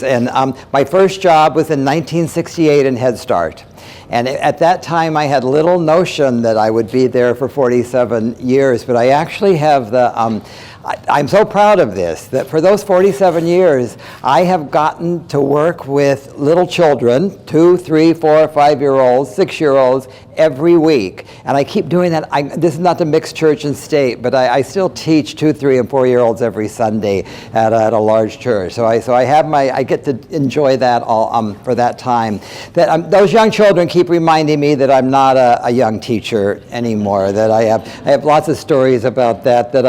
And my first job was in 1968 in Head Start. And at that time, I had little notion that I would be there for 47 years, but I actually have I'm so proud of this, that for those 47 years, I have gotten to work with little children, 2, 3, 4, 5-year-olds, 6-year-olds, every week. And I keep doing that. This is not the mixed church and state, but I still teach 2, 3, and 4-year-olds every Sunday at a large church. So I get to enjoy that all for that time. That those young children keep reminding me that I'm not a young teacher anymore. That I have lots of stories about that. That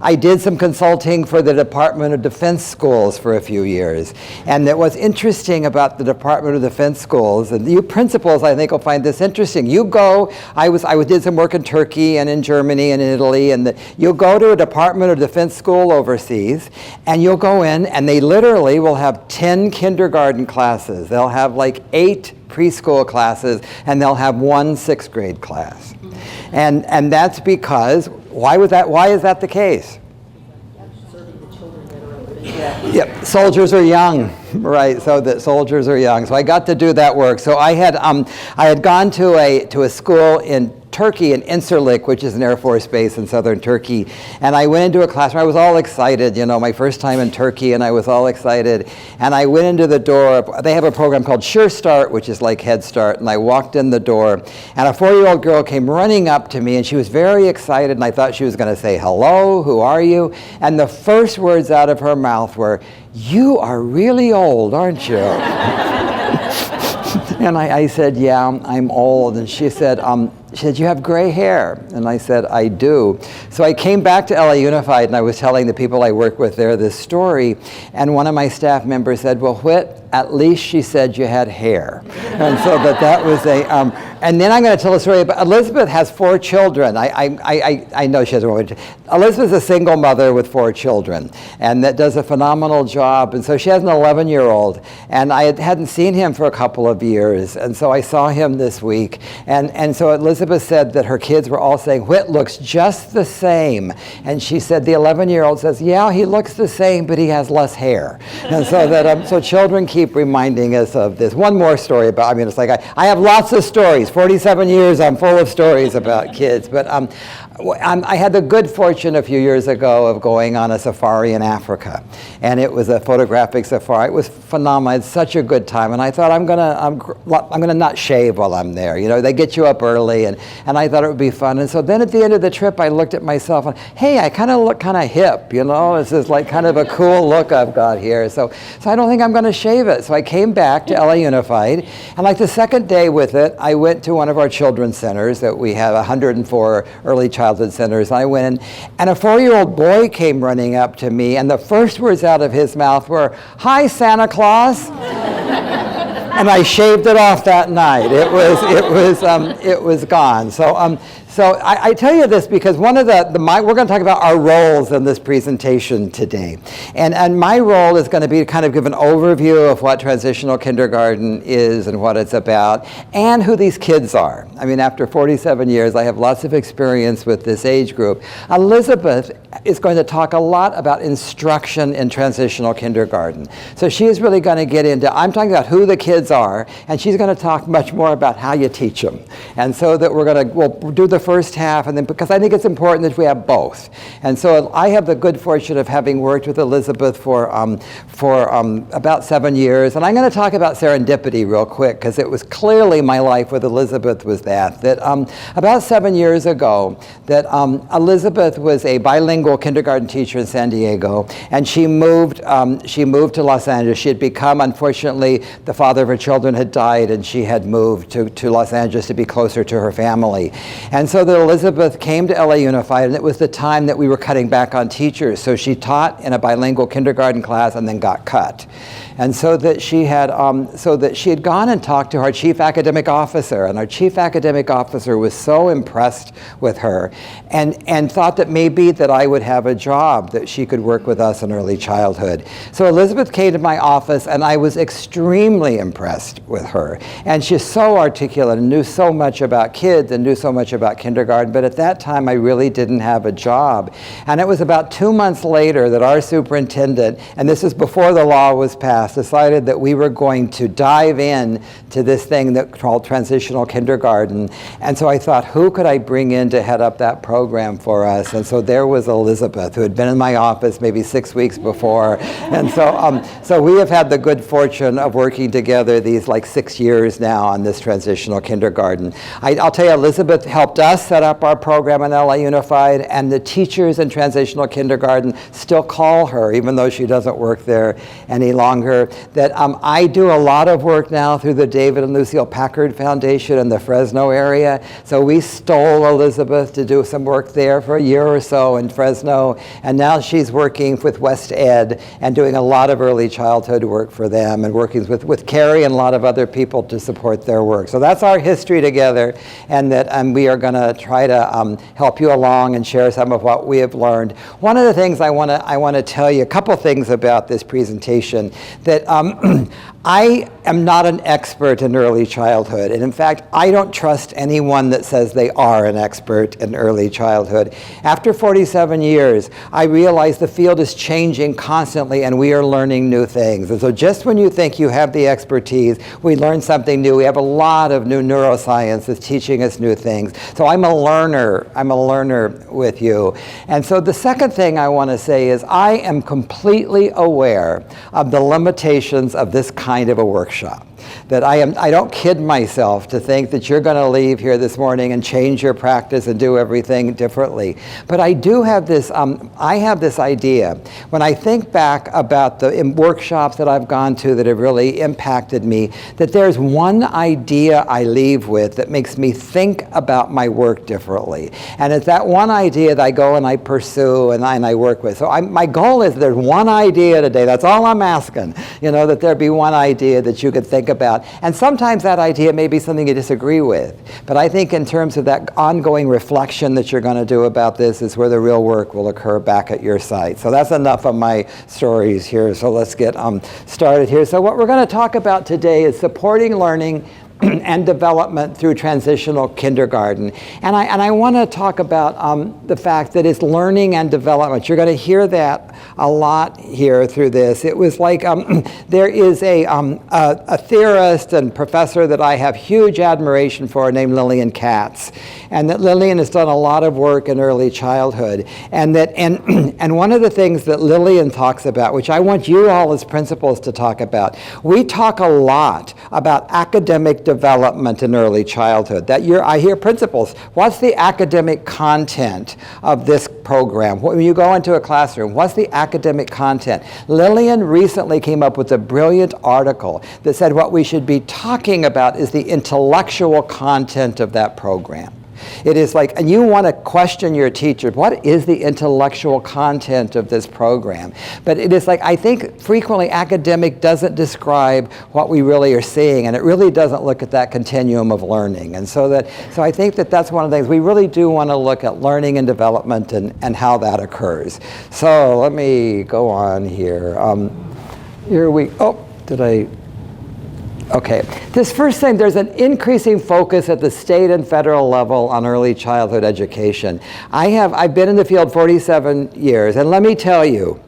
I did some consulting for the Department of Defense schools for a few years. And that what's interesting about the Department of Defense schools, and you principals I think will find this interesting. You go, I did some work in Turkey and in Germany and in Italy, and you'll go to a Department of Defense school overseas, and you'll go in, and they literally will have 10 kindergarten classes. They'll have like 8 preschool classes, and they'll have 1 6th grade class. And that's because, why is that the case? Yep, soldiers are young, right? So that soldiers are young. So I got to do that work. So I had gone to a school in Turkey, in Incirlik, which is an Air Force base in southern Turkey. And I went into a classroom. I was all excited, my first time in Turkey, and I was all excited. And I went into the door. They have a program called Sure Start, which is like Head Start. And I walked in the door, and a 4-year-old girl came running up to me, and she was very excited, and I thought she was going to say, "Hello, who are you?" And the first words out of her mouth were, "You are really old, aren't you?" And I said, "Yeah, I'm old." And she said, "You have gray hair." And I said, "I do." So I came back to LA Unified, and I was telling the people I work with there this story. And one of my staff members said, "Well, Whit, at least she said you had hair." And so that was and then I'm going to tell a story about Elizabeth has 4 children. I know she has one. Elizabeth's a single mother with 4 children, and that does a phenomenal job. And so she has an 11-year-old, and I hadn't seen him for a couple of years. And so I saw him this week. And so Elizabeth said that her kids were all saying, "Whit looks just the same." And she said, the 11-year-old says, "Yeah, he looks the same, but he has less hair." And so so children keep reminding us of this. One more story about, it's like I have lots of stories. 47 years, I'm full of stories about kids. But I had the good fortune a few years ago of going on a safari in Africa, and it was a photographic safari. It was phenomenal. It's such a good time, and I thought I'm gonna not shave while I'm there. They get you up early, and I thought it would be fun. And so then at the end of the trip, I looked at myself and, hey, I kind of look kind of hip. This is like kind of a cool look I've got here. So I don't think I'm going to shave it. So I came back to LA Unified, and like the second day with it, I went to one of our children's centers that we have 104 early childhood centers. I went in, and a 4-year-old boy came running up to me, and the first words out of his mouth were, "Hi, Santa Claus." And I shaved it off that night. It was gone. So I tell you this because one of we're going to talk about our roles in this presentation today. And my role is going to be to kind of give an overview of what transitional kindergarten is and what it's about, and who these kids are. After 47 years, I have lots of experience with this age group. Elizabeth is going to talk a lot about instruction in transitional kindergarten. So she is really going to get into, I'm talking about who the kids are, and she's going to talk much more about how you teach them. And so that we'll do the first half, and then because I think it's important that we have both. And so I have the good fortune of having worked with Elizabeth for about 7 years, and I'm going to talk about serendipity real quick because it was clearly my life with Elizabeth was that about 7 years ago that Elizabeth was a bilingual kindergarten teacher in San Diego, and she moved to Los Angeles. She had become, unfortunately, the father of her children had died, and she had moved to Los Angeles to be closer to her family. And so that Elizabeth came to LA Unified, and it was the time that we were cutting back on teachers. So she taught in a bilingual kindergarten class and then got cut. And so that she had gone and talked to our chief academic officer, and our chief academic officer was so impressed with her and thought that maybe that I would have a job that she could work with us in early childhood. So Elizabeth came to my office, and I was extremely impressed with her. And she's so articulate and knew so much about kids and knew so much about kindergarten, but at that time I really didn't have a job. And it was about 2 months later that our superintendent, and this is before the law was passed, decided that we were going to dive in to this thing that called Transitional Kindergarten. And so I thought, who could I bring in to head up that program for us? And so there was Elizabeth, who had been in my office maybe 6 weeks before. And so we have had the good fortune of working together these like 6 years now on this Transitional Kindergarten. I'll tell you, Elizabeth helped us set up our program in LA Unified, and the teachers in Transitional Kindergarten still call her, even though she doesn't work there any longer. That I do a lot of work now through the David and Lucille Packard Foundation in the Fresno area. So we stole Elizabeth to do some work there for a year or so in Fresno, and now she's working with West Ed and doing a lot of early childhood work for them, and working with Carrie and a lot of other people to support their work. So that's our history together, and that we are going to try to help you along and share some of what we have learned. One of the things I want to tell you, a couple things about this presentation, that I am not an expert in early childhood, and in fact, I don't trust anyone that says they are an expert in early childhood. After 47 years, I realize the field is changing constantly, and we are learning new things. And so just when you think you have the expertise, we learn something new. We have a lot of new neuroscience that's teaching us new things. So I'm a learner with you. And so the second thing I want to say is I am completely aware of the limitations of this kind of a workshop. That I don't kid myself to think that you're going to leave here this morning and change your practice and do everything differently. But I do have this, I have this idea. When I think back about the workshops that I've gone to that have really impacted me, that there's one idea I leave with that makes me think about my work differently. And it's that one idea that I go and I pursue and I work with. So my goal is there's one idea today. That's all I'm asking. You know, that there be one idea that you could think about. And sometimes that idea may be something you disagree with. But I think in terms of that ongoing reflection that you're going to do about this is where the real work will occur back at your site. So that's enough of my stories here. So let's get started here. So what we're going to talk about today is supporting learning and development through transitional kindergarten. And I want to talk about the fact that it's learning and development. You're going to hear that a lot here through this. It was like there is a theorist and professor that I have huge admiration for named Lillian Katz. And that Lillian has done a lot of work in early childhood. And one of the things that Lillian talks about, which I want you all as principals to talk about, we talk a lot about academic development in early childhood. I hear principals, what's the academic content of this program? When you go into a classroom, what's the academic content? Lillian recently came up with a brilliant article that said what we should be talking about is the intellectual content of that program. It is like, and you want to question your teacher, what is the intellectual content of this program? But it is like, I think frequently academic doesn't describe what we really are seeing, and it really doesn't look at that continuum of learning. And so I think that that's one of the things, we really do want to look at learning and development and how that occurs. So let me go on here. Okay, this first thing, there's an increasing focus at the state and federal level on early childhood education. I've been in the field 47 years, and let me tell you,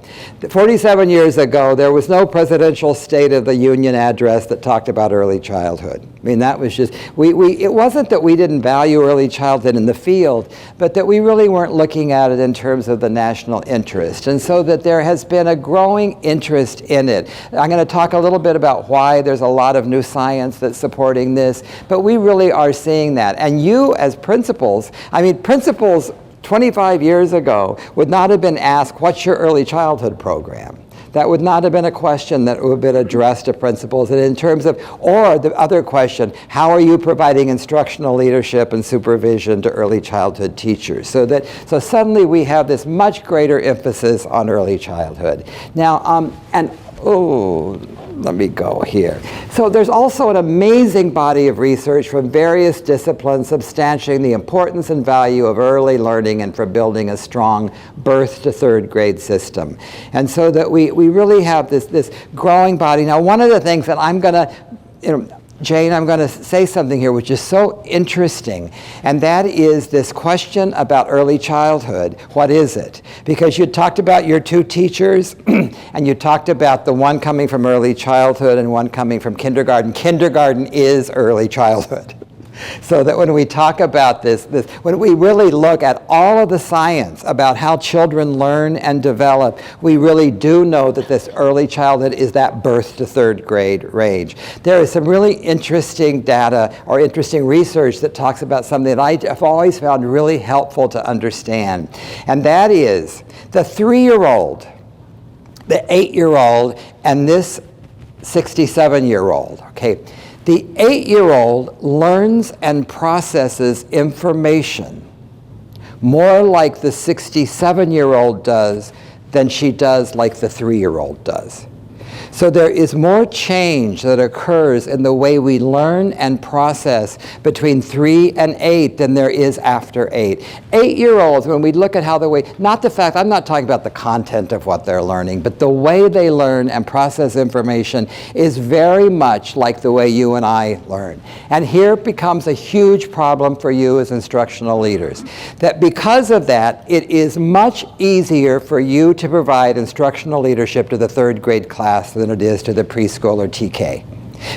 47 years ago, there was no presidential State of the Union address that talked about early childhood. I mean, that was just, it wasn't that we didn't value early childhood in the field, but that we really weren't looking at it in terms of the national interest. And so that there has been a growing interest in it. I'm going to talk a little bit about why there's a lot of new science that's supporting this, but we really are seeing that. And you as principals, principals 25 years ago would not have been asked, what's your early childhood program? That would not have been a question that would have been addressed to principals. And in terms of, or the other question, how are you providing instructional leadership and supervision to early childhood teachers? So suddenly we have this much greater emphasis on early childhood. Now, let me go here. So there's also an amazing body of research from various disciplines substantiating the importance and value of early learning and for building a strong birth to third grade system. And so that we really have this growing body. Now, one of the things that I'm going to, Jane, I'm going to say something here which is so interesting, and that is this question about early childhood. What is it? Because you talked about your two teachers, and you talked about the one coming from early childhood and one coming from kindergarten. Kindergarten is early childhood. So that when we talk about this, when we really look at all of the science about how children learn and develop, we really do know that this early childhood is that birth to third grade range. There is some really interesting data or interesting research that talks about something that I've always found really helpful to understand. And that is the 3-year-old, the 8-year-old, and this 67-year-old, okay? The 8-year-old learns and processes information more like the 67-year-old does than she does like the 3-year-old does. So there is more change that occurs in the way we learn and process between 3 and 8 than there is after 8. 8-year-olds, when we look at how the way, not the fact, I'm not talking about the content of what they're learning, but the way they learn and process information is very much like the way you and I learn. And here becomes a huge problem for you as instructional leaders. That because of that, it is much easier for you to provide instructional leadership to the 3rd grade class than it is to the preschool or TK,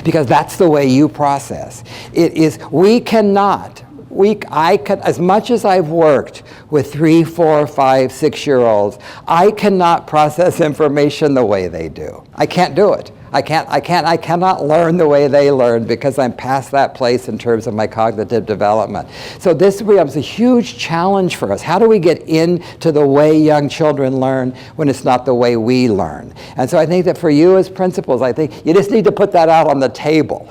because that's the way you process. It is, I can, as much as I've worked with 3, 4, 5, 6-year-olds, I cannot process information the way they do. I can't do it. I cannot learn the way they learn because I'm past that place in terms of my cognitive development. So this becomes a huge challenge for us. How do we get into the way young children learn when it's not the way we learn? And so I think that for you as principals, I think you just need to put that out on the table.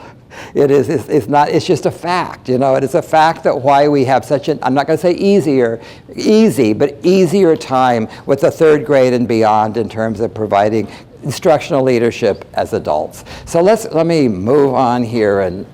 It's just a fact, you know. It is a fact that why we have such an, I'm not going to say easy, but easier time with the 3rd grade and beyond in terms of providing instructional leadership as adults. So let me move on here. And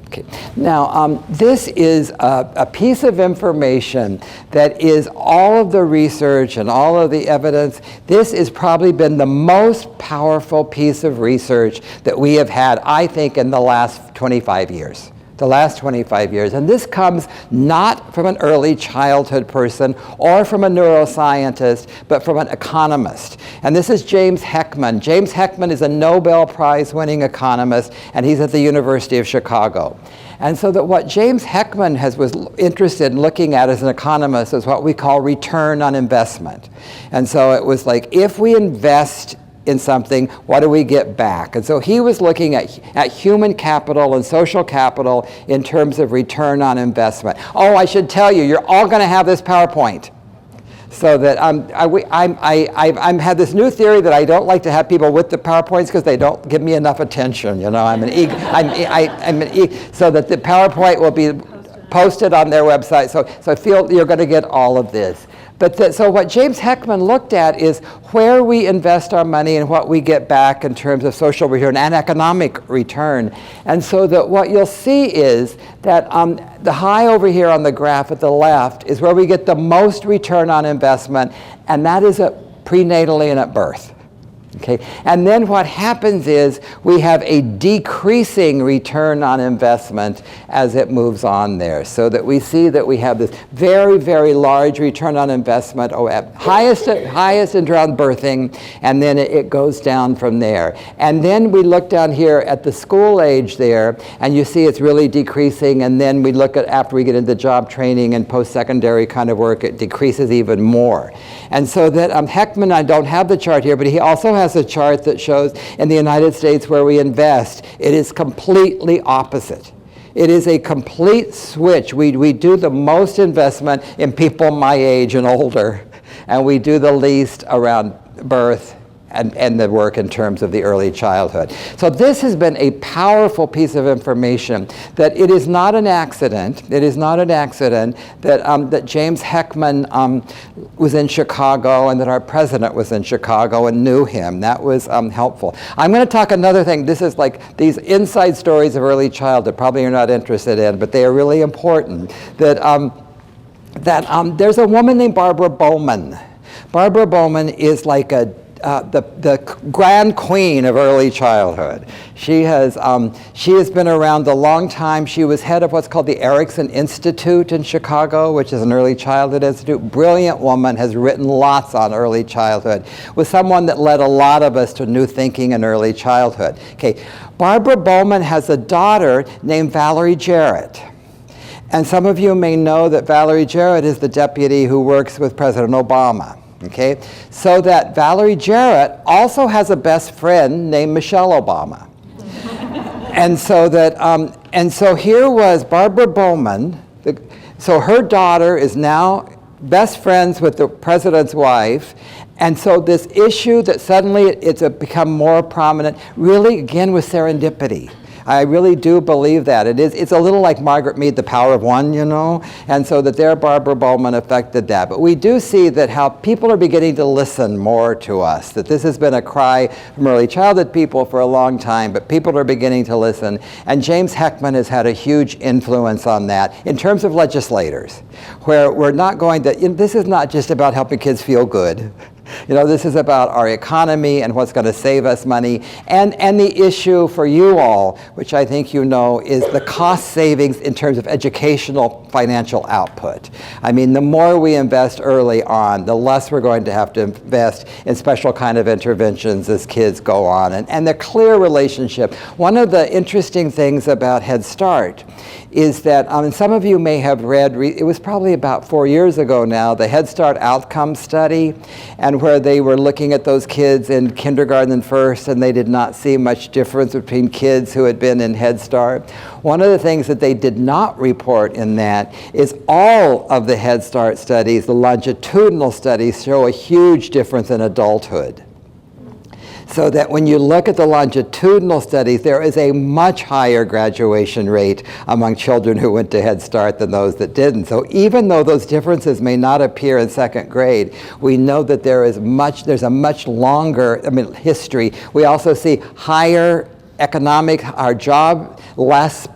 okay. Now, this is a piece of information that is all of the research and all of the evidence. This has probably been the most powerful piece of research that we have had, I think, in the last 25 years. The last 25 years. And this comes not from an early childhood person or from a neuroscientist, but from an economist. And this is James Heckman. James Heckman is a Nobel Prize winning economist, and he's at the University of Chicago. And so that what James Heckman was interested in looking at as an economist is what we call return on investment. And so it was like, if we invest in something, what do we get back? And so he was looking at human capital and social capital in terms of return on investment. Oh, I should tell you, you're all going to have this PowerPoint. So that I've had this new theory that I don't like to have people with the PowerPoints because they don't give me enough attention. You know, so that the PowerPoint will be posted on their website. So I feel you're going to get all of this. But so what James Heckman looked at is where we invest our money and what we get back in terms of social return and economic return. And so that what you'll see is that the high over here on the graph at the left is where we get the most return on investment, and that is prenatally and at birth. Okay, and then what happens is we have a decreasing return on investment as it moves on there, so that we see that we have this very, very large return on investment, highest in around birthing, and then it goes down from there. And then we look down here at the school age there, and you see it's really decreasing, and then we look at after we get into job training and post-secondary kind of work, it decreases even more. And so that Heckman, I don't have the chart here, but he also has a chart that shows in the United States where we invest, it is completely opposite. It is a complete switch. We do the most investment in people my age and older, and we do the least around birth and the work in terms of the early childhood. So this has been a powerful piece of information that it is not an accident. It is not an accident that James Heckman was in Chicago and that our president was in Chicago and knew him. That was helpful. I'm going to talk another thing. This is like these inside stories of early childhood. Probably you're not interested in, but they are really important. That there's a woman named Barbara Bowman. Barbara Bowman is like the grand queen of early childhood. She has been around a long time. She was head of what's called the Erickson Institute in Chicago, which is an early childhood institute. Brilliant woman, has written lots on early childhood. Was someone that led a lot of us to new thinking in early childhood. Okay, Barbara Bowman has a daughter named Valerie Jarrett. And some of you may know that Valerie Jarrett is the deputy who works with President Obama. Okay, so that Valerie Jarrett also has a best friend named Michelle Obama. And so here was Barbara Bowman. So her daughter is now best friends with the president's wife. And so this issue that suddenly it's become more prominent, really again with serendipity. I really do believe that. It's a little like Margaret Mead, The Power of One, you know, and so that their Barbara Bowman affected that. But we do see that how people are beginning to listen more to us, that this has been a cry from early childhood people for a long time, but people are beginning to listen. And James Heckman has had a huge influence on that in terms of legislators, where we're not going to, this is not just about helping kids feel good. You know, this is about our economy and what's going to save us money. And the issue for you all, which I think you know, is the cost savings in terms of educational financial output. I mean, the more we invest early on, the less we're going to have to invest in special kind of interventions as kids go on. And the clear relationship. One of the interesting things about Head Start is that, and some of you may have read, it was probably about 4 years ago now, the Head Start outcome study, and where they were looking at those kids in kindergarten and first, and they did not see much difference between kids who had been in Head Start. One of the things that they did not report in that is all of the Head Start studies, the longitudinal studies, show a huge difference in adulthood. So that when you look at the longitudinal studies, there is a much higher graduation rate among children who went to Head Start than those that didn't. So even though those differences may not appear in second grade, we know that there's a much longer, history. We also see higher economic, our job, less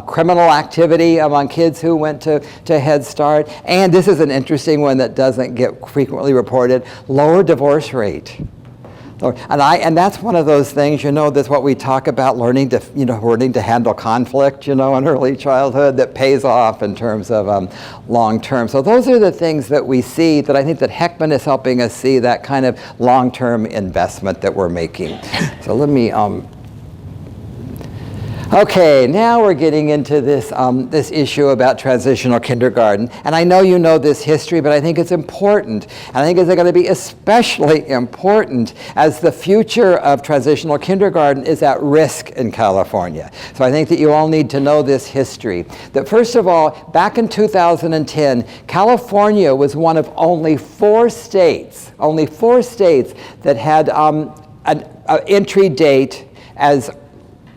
criminal activity among kids who went to Head Start. And this is an interesting one that doesn't get frequently reported, lower divorce rate. And that's one of those things, that's what we talk about, learning to handle conflict, in early childhood, that pays off in terms of long term. So those are the things that we see, that I think that Heckman is helping us see, that kind of long-term investment that we're making. So let me, okay, now we're getting into this issue about transitional kindergarten. And I know you know this history, but I think it's important. And I think it's going to be especially important as the future of transitional kindergarten is at risk in California. So I think that you all need to know this history. That first of all, back in 2010, California was one of only four states that had an entry date as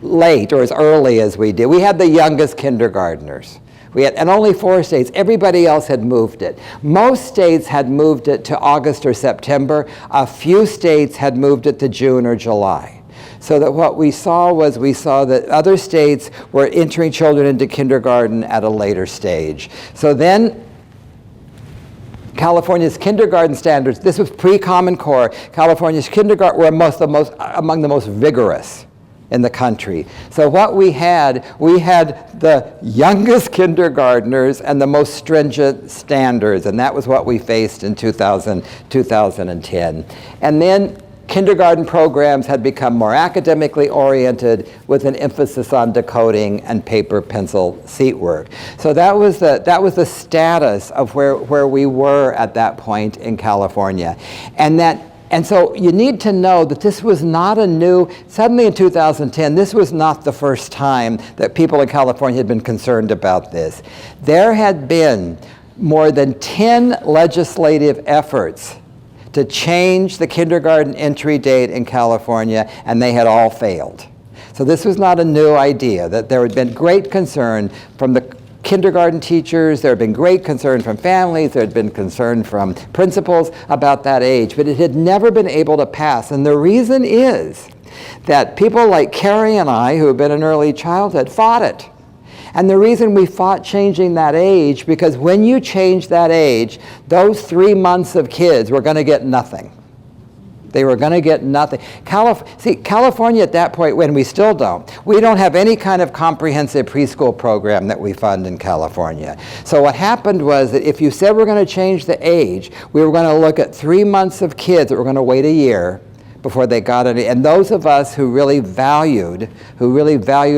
late or as early as we did. We had the youngest kindergartners. And only 4 states. Everybody else had moved it. Most states had moved it to August or September. A few states had moved it to June or July. So that what we saw that other states were entering children into kindergarten at a later stage. So then California's kindergarten standards, this was pre-Common Core, California's kindergarten were among the most vigorous in the country. So what we had the youngest kindergartners and the most stringent standards, and that was what we faced in 2010. And then kindergarten programs had become more academically oriented with an emphasis on decoding and paper pencil seat work. So that was the status of where we were at that point in California. And so you need to know that this was not suddenly in 2010, this was not the first time that people in California had been concerned about this. There had been more than 10 legislative efforts to change the kindergarten entry date in California, and they had all failed. So this was not a new idea, that there had been great concern from the kindergarten teachers, there had been great concern from families, there had been concern from principals about that age, but it had never been able to pass. And the reason is that people like Carrie and I, who have been in early childhood, fought it. And the reason we fought changing that age, because when you change that age, those 3 months of kids were going to get nothing. They were going to get nothing. See, California at that point, when we still don't, we don't have any kind of comprehensive preschool program that we fund in California. So what happened was that if you said we're going to change the age, we were going to look at 3 months of kids that were going to wait a year before they got it. And those of us who really valued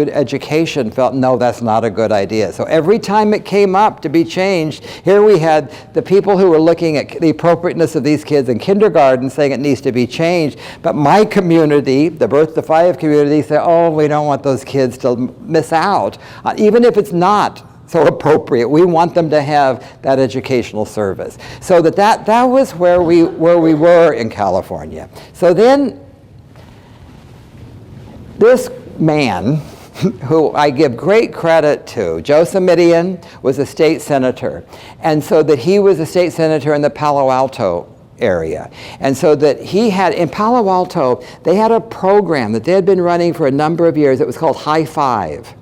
education felt, no, that's not a good idea. So every time it came up to be changed, here we had the people who were looking at the appropriateness of these kids in kindergarten saying it needs to be changed. But my community, the birth to 5 community, said, oh, we don't want those kids to miss out, even if it's not so appropriate. We want them to have that educational service. So that was where we were in California. So then this man, who I give great credit to, Joe Simidian, was a state senator. And so that he was a state senator in the Palo Alto area. And so that he had, in Palo Alto, they had a program that they had been running for a number of years. It was called High Five.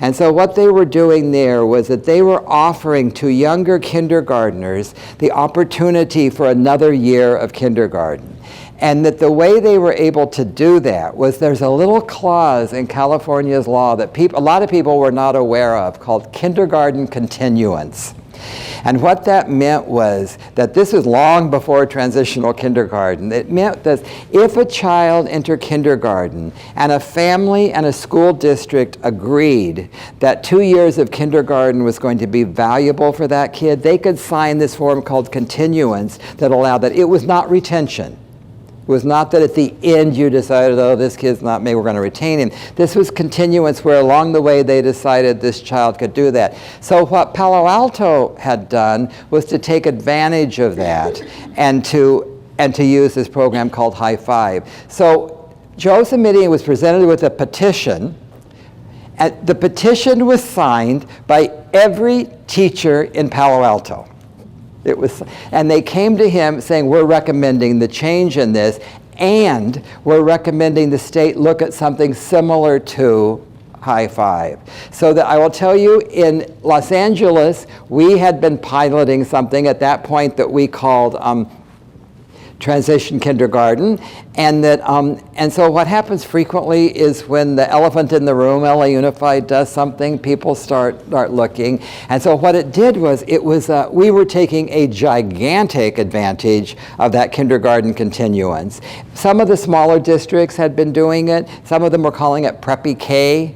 And so what they were doing there was that they were offering to younger kindergartners the opportunity for another year of kindergarten. And that the way they were able to do that was there's a little clause in California's law that a lot of people were not aware of called kindergarten continuance. And what that meant was that this was long before transitional kindergarten. It meant that if a child entered kindergarten and a family and a school district agreed that 2 years of kindergarten was going to be valuable for that kid, they could sign this form called continuance that allowed that. It was not retention. It was not that at the end you decided, oh, this kid's not me, we're going to retain him. This was continuance where along the way they decided this child could do that. So what Palo Alto had done was to take advantage of that and to use this program called High Five. So Joe Simidian was presented with a petition. And the petition was signed by every teacher in Palo Alto. And they came to him saying, we're recommending the change in this, and we're recommending the state look at something similar to High Five. So that I will tell you, in Los Angeles, we had been piloting something at that point that we called transition kindergarten, and so what happens frequently is when the elephant in the room, LA Unified, does something, people start looking. And so what it did was we were taking a gigantic advantage of that kindergarten continuance. Some of the smaller districts had been doing it. Some of them were calling it Preppy K.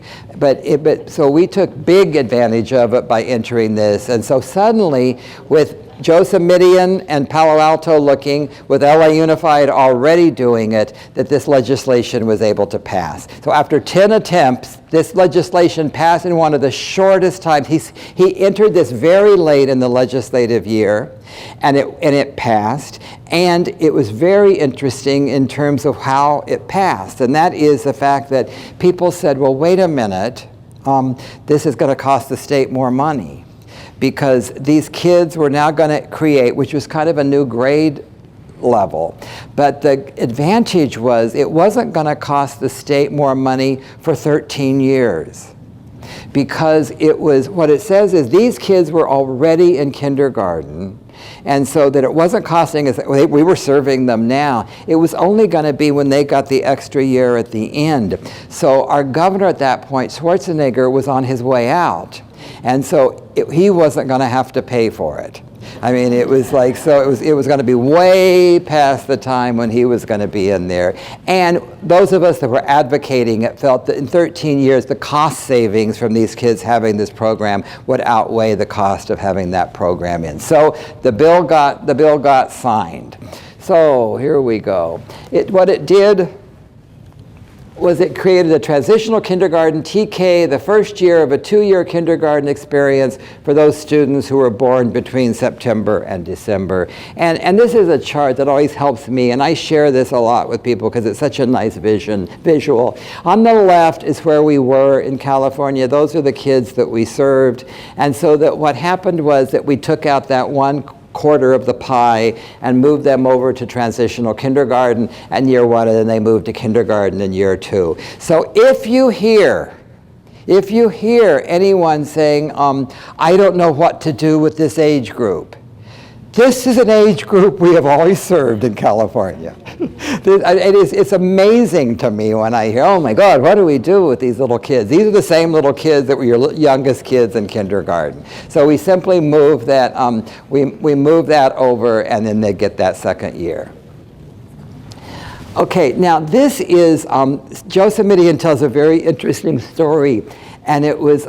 So we took big advantage of it by entering this. And so suddenly, with Joe Simidian and Palo Alto looking, with LA Unified already doing it, that this legislation was able to pass. So after 10 attempts, this legislation passed in one of the shortest times. He entered this very late in the legislative year, and it passed. And it was very interesting in terms of how it passed. And that is the fact that people said, well, wait a minute, this is going to cost the state more money. Because these kids were now going to create, which was kind of a new grade level. But the advantage was it wasn't going to cost the state more money for 13 years. Because it was, what it says is these kids were already in kindergarten, and so that it wasn't costing us, we were serving them now. It was only going to be when they got the extra year at the end. So our governor at that point, Schwarzenegger, was on his way out. And so he wasn't going to have to pay for it. I mean, it was like, so it was going to be way past the time when he was going to be in there. And those of us that were advocating it felt that in 13 years, the cost savings from these kids having this program would outweigh the cost of having that program in. So the bill got signed. So here we go. What it did was it created a transitional kindergarten, TK, the first year of a 2-year kindergarten experience for those students who were born between September and December. And this is a chart that always helps me, and I share this a lot with people because it's such a nice visual. On the left is where we were in California. Those are the kids that we served. And so that what happened was that we took out that 1/4 of the pie and moved them over to transitional kindergarten in year 1, and then they moved to kindergarten in year 2. So if you hear anyone saying, I don't know what to do with this age group, This is an age group we have always served in California. It's amazing to me when I hear, oh my God, what do we do with these little kids? These are the same little kids that were your youngest kids in kindergarten. So we simply move that, we move that over, and then they get that second year. Okay, now this is, Joseph Midian tells a very interesting story, and it was,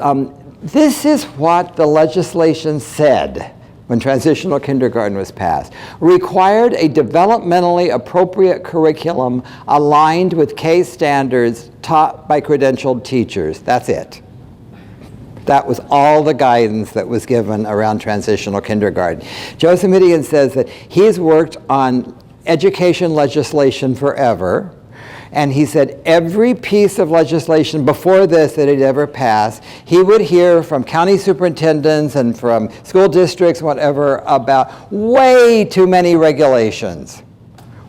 this is what the legislation said when transitional kindergarten was passed. Required a developmentally appropriate curriculum aligned with K standards taught by credentialed teachers. That's it. That was all the guidance that was given around transitional kindergarten. Joseph Midian says that he's worked on education legislation forever, and he said every piece of legislation before this that had ever passed, he would hear from county superintendents and from school districts, whatever, about way too many regulations.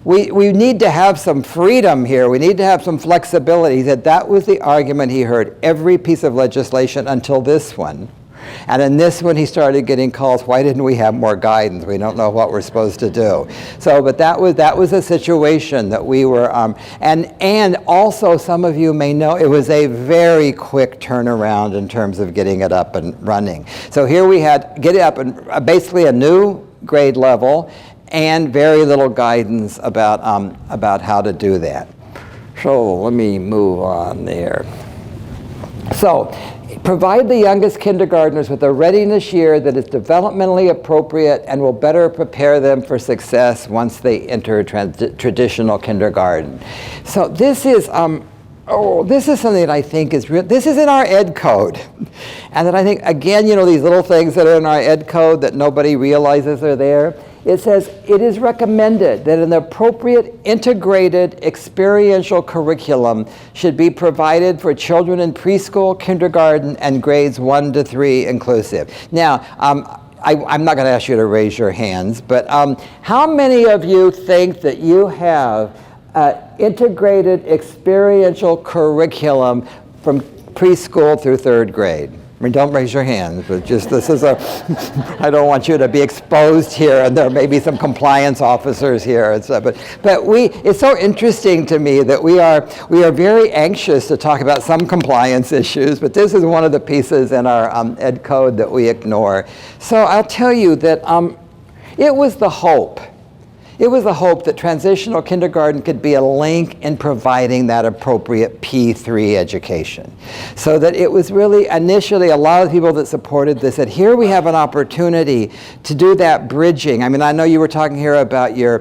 We need to have some freedom here. We need to have some flexibility. He said that was the argument he heard every piece of legislation until this one. And in this one, he started getting calls, why didn't we have more guidance? We don't know what we're supposed to do. So, but that was a situation that we were, and also some of you may know, it was a very quick turnaround in terms of getting it up and running. So here we had, get it up and basically a new grade level and very little guidance about how to do that. So let me move on there. So, provide the youngest kindergartners with a readiness year that is developmentally appropriate and will better prepare them for success once they enter traditional kindergarten. So this is, this is something that I think is real. This is in our ed code. And then I think, again, you know, these little things that are in our ed code that nobody realizes are there. It says, it is recommended that an appropriate integrated experiential curriculum should be provided for children in preschool, kindergarten, and grades 1 to 3 inclusive. Now, I'm not going to ask you to raise your hands, but how many of you think that you have integrated experiential curriculum from preschool through 3rd grade? I mean, don't raise your hands, but just this is I don't want you to be exposed here, and there may be some compliance officers here and stuff. But it's so interesting to me that we are very anxious to talk about some compliance issues, but this is one of the pieces in our ed code that we ignore. So I'll tell you that it was the hope. It was the hope that transitional kindergarten could be a link in providing that appropriate P3 education. So that it was really initially a lot of people that supported this said, here we have an opportunity to do that bridging. I mean, I know you were talking here about your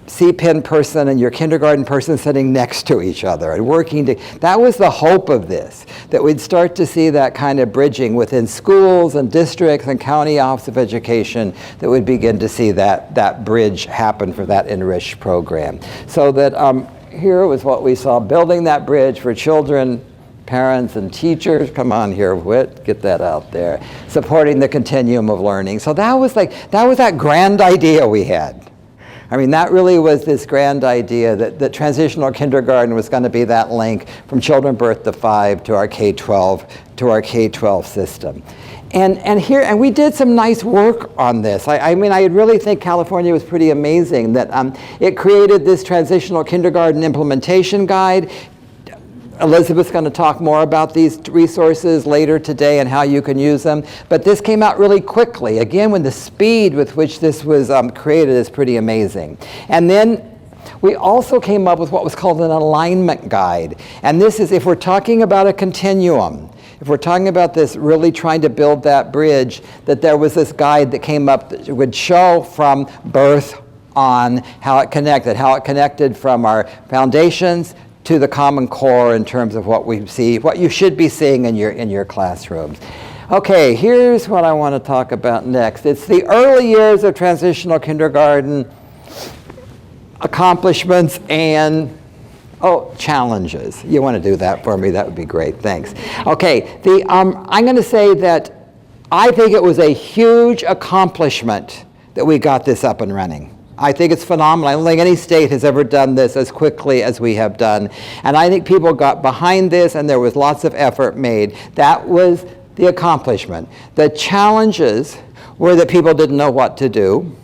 CPIN person and your kindergarten person sitting next to each other and working to, that was the hope of this, that we'd start to see that kind of bridging within schools and districts and county office of education, that we'd begin to see that bridge happen for that enriched program. So that here was what we saw, building that bridge for children, parents, and teachers. Come on here, Whit, get that out there. Supporting the continuum of learning. So that was that grand idea we had. I mean, that really was this grand idea that transitional kindergarten was going to be that link from children birth to 5 to our K-12 system. And we did some nice work on this. I mean, I really think California was pretty amazing that it created this transitional kindergarten implementation guide. Elizabeth's going to talk more about these resources later today and how you can use them. But this came out really quickly. Again, when the speed with which this was created is pretty amazing. And then we also came up with what was called an alignment guide. And this is, if we're talking about a continuum, if we're talking about this really trying to build that bridge, that there was this guide that came up that would show from birth on how it connected from our foundations to the Common Core in terms of what we see, what you should be seeing in your classrooms. Okay, here's what I want to talk about next. It's the early years of transitional kindergarten, accomplishments and challenges. You want to do that for me? That would be great. Thanks. Okay, I'm going to say that I think it was a huge accomplishment that we got this up and running. I think it's phenomenal. I don't think any state has ever done this as quickly as we have done. And I think people got behind this and there was lots of effort made. That was the accomplishment. The challenges were that people didn't know what to do.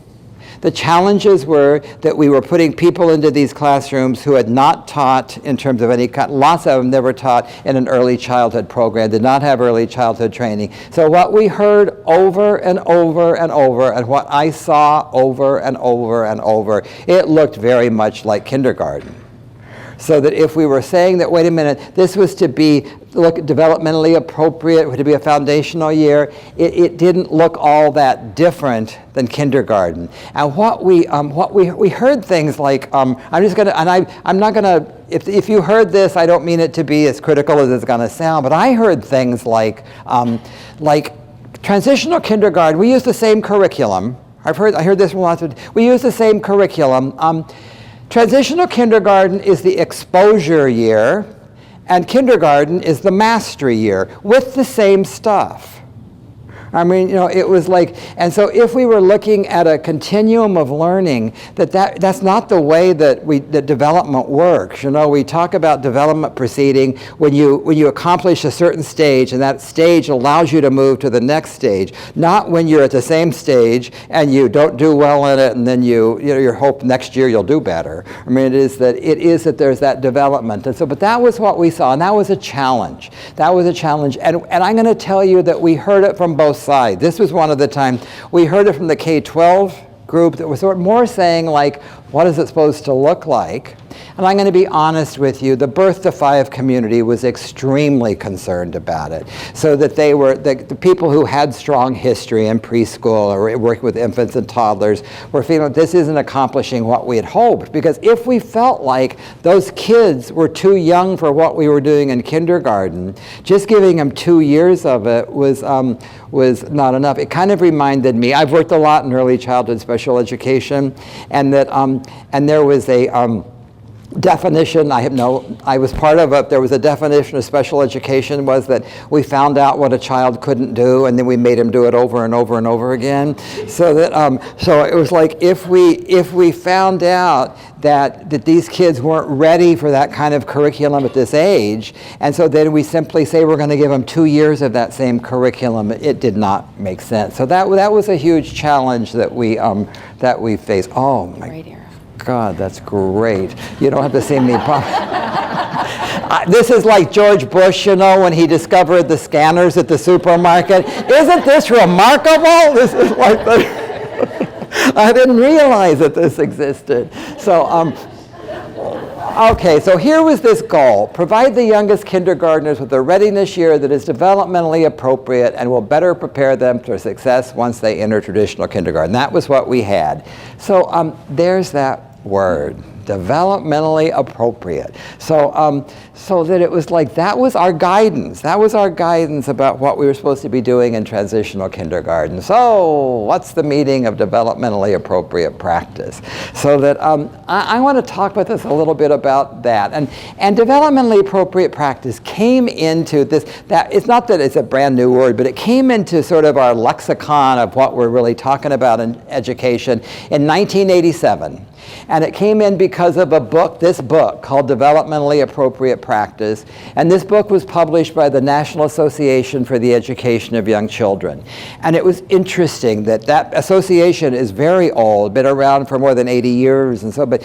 The challenges were that we were putting people into these classrooms who had not taught in terms of any kind. Lots of them never taught in an early childhood program, did not have early childhood training. So what we heard over and over and over, and what I saw over and over and over, it looked very much like kindergarten. So that if we were saying that, wait a minute, this was to be developmentally appropriate, to be a foundational year, it didn't look all that different than kindergarten. And what we heard things like, I'm not gonna, if you heard this, I don't mean it to be as critical as it's gonna sound, but I heard things like transitional kindergarten. We use the same curriculum. I heard this from lots of, we use the same curriculum. Transitional kindergarten is the exposure year, and kindergarten is the mastery year, with the same stuff. I mean, you know, it was like, and so if we were looking at a continuum of learning, that's not the way that development works. You know, we talk about development proceeding when you accomplish a certain stage, and that stage allows you to move to the next stage. Not when you're at the same stage and you don't do well in it, and then you know, your hope next year you'll do better. I mean, it is that there's that development, and so, but that was what we saw, and that was a challenge. That was a challenge, and I'm going to tell you that we heard it from both side. This was one of the times we heard it from the K-12 group that was sort of more saying like, what is it supposed to look like? And I'm going to be honest with you, the birth to 5 community was extremely concerned about it. So that they were, the people who had strong history in preschool or working with infants and toddlers were feeling this isn't accomplishing what we had hoped. Because if we felt like those kids were too young for what we were doing in kindergarten, just giving them 2 years of it was not enough. It kind of reminded me, I've worked a lot in early childhood special education, and that and there was a definition, I was part of it, there was a definition of special education was that we found out what a child couldn't do, and then we made him do it over and over and over again. So that so it was like if we found out that these kids weren't ready for that kind of curriculum at this age, and so then we simply say we're going to give them 2 years of that same curriculum, it did not make sense. So that was a huge challenge that we faced. Oh my right here. God, that's great. You don't have to see me. This is like George Bush, you know, when he discovered the scanners at the supermarket. Isn't this remarkable? This is like I didn't realize that this existed. So, okay, so here was this goal. Provide the youngest kindergartners with a readiness year that is developmentally appropriate and will better prepare them for success once they enter traditional kindergarten. That was what we had. So there's that word, developmentally appropriate. So, so that it was like, that was our guidance. That was our guidance about what we were supposed to be doing in transitional kindergarten. So what's the meaning of developmentally appropriate practice? So that I want to talk with us a little bit about that. And developmentally appropriate practice came into this, that it's not that it's a brand new word, but it came into sort of our lexicon of what we're really talking about in education in 1987. And it came in because of this book called Developmentally Appropriate Practice. And this book was published by the National Association for the Education of Young Children. And it was interesting that association is very old, been around for more than 80 years and so, but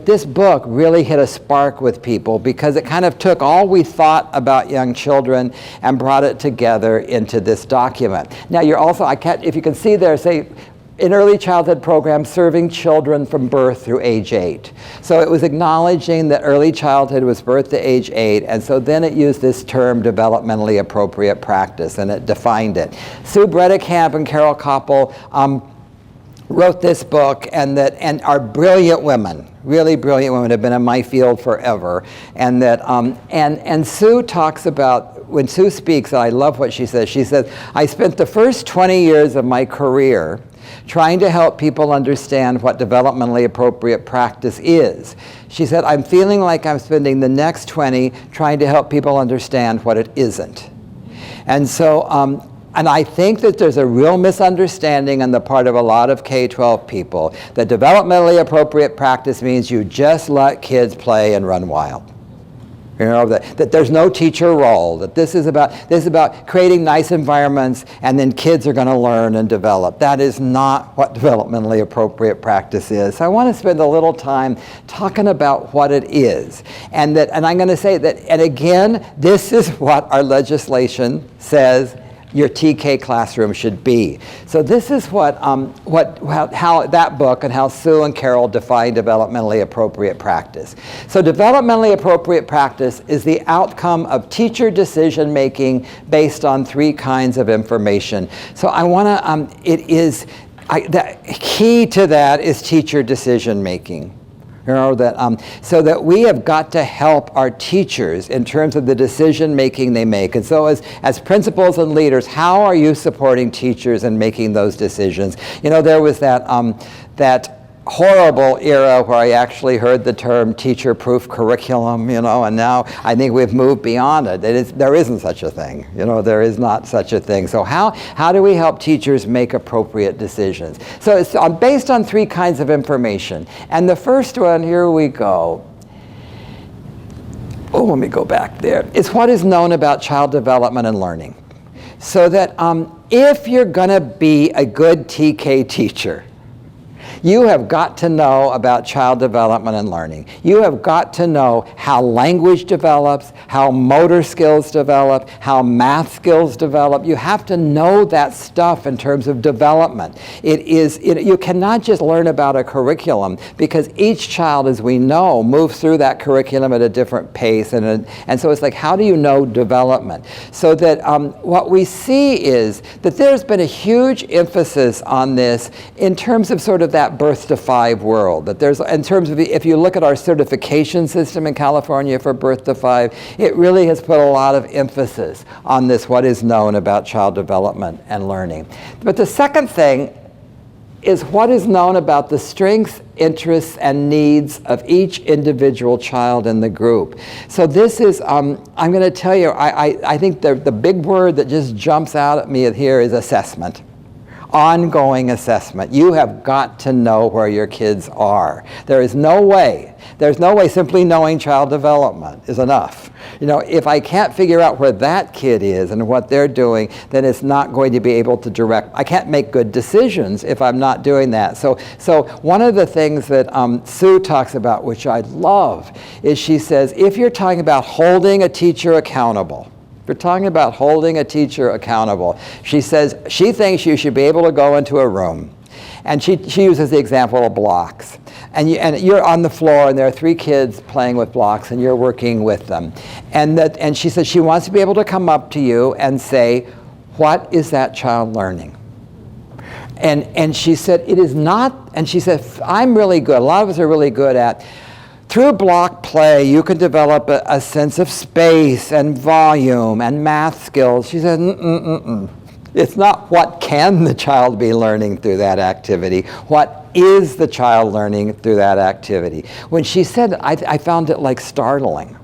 this book really hit a spark with people because it kind of took all we thought about young children and brought it together into this document. Now you're also, if you can see there, say, in early childhood programs serving children from birth through age 8. So it was acknowledging that early childhood was birth to age 8, and so then it used this term developmentally appropriate practice, and it defined it. Sue Bredekamp and Carol Koppel wrote this book, and are brilliant women, really brilliant women, have been in my field forever, and that and Sue talks about, when Sue speaks, and I love what she says, I spent the first 20 years of my career trying to help people understand what developmentally appropriate practice is. She said, I'm feeling like I'm spending the next 20 trying to help people understand what it isn't. And so, and I think that there's a real misunderstanding on the part of a lot of K-12 people that developmentally appropriate practice means you just let kids play and run wild. You know, that there's no teacher role, that this is about creating nice environments and then kids are going to learn and develop. That is not what developmentally appropriate practice is. So I want to spend a little time talking about what it is. And I'm going to say that, and again, this is what our legislation says your TK classroom should be. So this is how that book and how Sue and Carol define developmentally appropriate practice. So developmentally appropriate practice is the outcome of teacher decision making based on 3 kinds of information. So I want to, the key to that is teacher decision making. You know, so that we have got to help our teachers in terms of the decision making they make. And so as principals and leaders, how are you supporting teachers in making those decisions? You know, there was that horrible era where I actually heard the term teacher-proof curriculum, you know, and now I think we've moved beyond it. There isn't such a thing. You know, there is not such a thing. So how do we help teachers make appropriate decisions? So it's based on 3 kinds of information. And the first one, here we go. Oh, let me go back there. It's what is known about child development and learning. So that if you're going to be a good TK teacher, you have got to know about child development and learning. You have got to know how language develops, how motor skills develop, how math skills develop. You have to know that stuff in terms of development. You cannot just learn about a curriculum because each child, as we know, moves through that curriculum at a different pace. And so it's like, how do you know development? So that what we see is that there's been a huge emphasis on this in terms of sort of that birth to 5 world. That there's, in terms of, if you look at our certification system in California for birth to 5, it really has put a lot of emphasis on this, what is known about child development and learning. But the second thing is what is known about the strengths, interests, and needs of each individual child in the group. So this is, I'm going to tell you, I think the big word that just jumps out at me here is assessment. Ongoing assessment. You have got to know where your kids are. There's no way simply knowing child development is enough. You know, if I can't figure out where that kid is and what they're doing, then it's not going to be able to direct. I can't make good decisions if I'm not doing that. So one of the things that Sue talks about, which I love, is she says, if you're talking about holding a teacher accountable, we're talking about holding a teacher accountable. She says she thinks you should be able to go into a room, and she uses the example of blocks. And you're on the floor, and there are 3 kids playing with blocks, and you're working with them. And she says she wants to be able to come up to you and say, what is that child learning? And she said, it is not, and she said, I'm really good, a lot of us are really good at, through block play, you can develop a sense of space and volume and math skills. She said, It's not what can the child be learning through that activity. What is the child learning through that activity? When she said it, I found it like startling.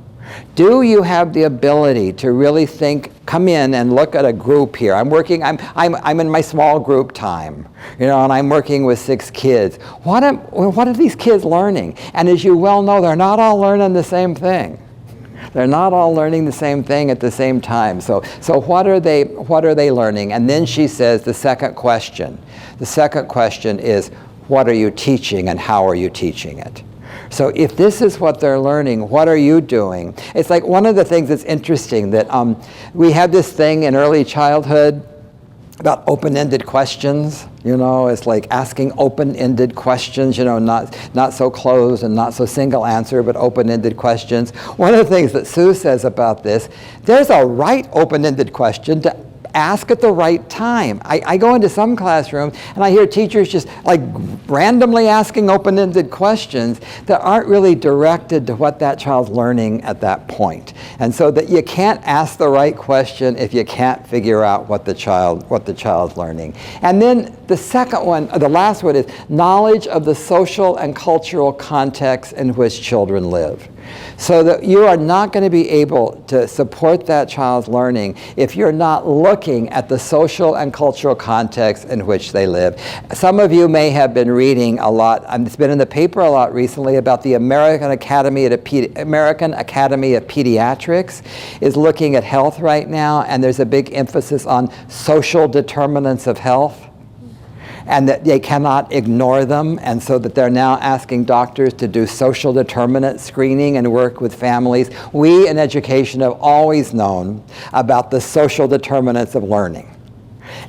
Do you have the ability to really think, come in and look at a group here? I'm in my small group time, you know, and I'm working with 6 kids. What are these kids learning? And as you well know, they're not all learning the same thing. They're not all learning the same thing at the same time. So what are they learning? And then she says the second question. The second question is, what are you teaching and how are you teaching it? So if this is what they're learning, what are you doing? It's like one of the things that's interesting that we have this thing in early childhood about open-ended questions. You know, it's like asking open-ended questions, you know, not so closed and not so single answer, but open-ended questions. One of the things that Sue says about this, there's a right open-ended question to ask at the right time. I go into some classrooms and I hear teachers just like randomly asking open-ended questions that aren't really directed to what that child's learning at that point. And so that you can't ask the right question if you can't figure out what the child's learning. And then the second one, the last one is knowledge of the social and cultural context in which children live. So that you are not going to be able to support that child's learning if you're not looking at the social and cultural context in which they live. Some of you may have been reading a lot, it's been in the paper a lot recently, about the American Academy of Pediatrics is looking at health right now, and there's a big emphasis on social determinants of health, and that they cannot ignore them, and so that they're now asking doctors to do social determinant screening and work with families. We in education have always known about the social determinants of learning.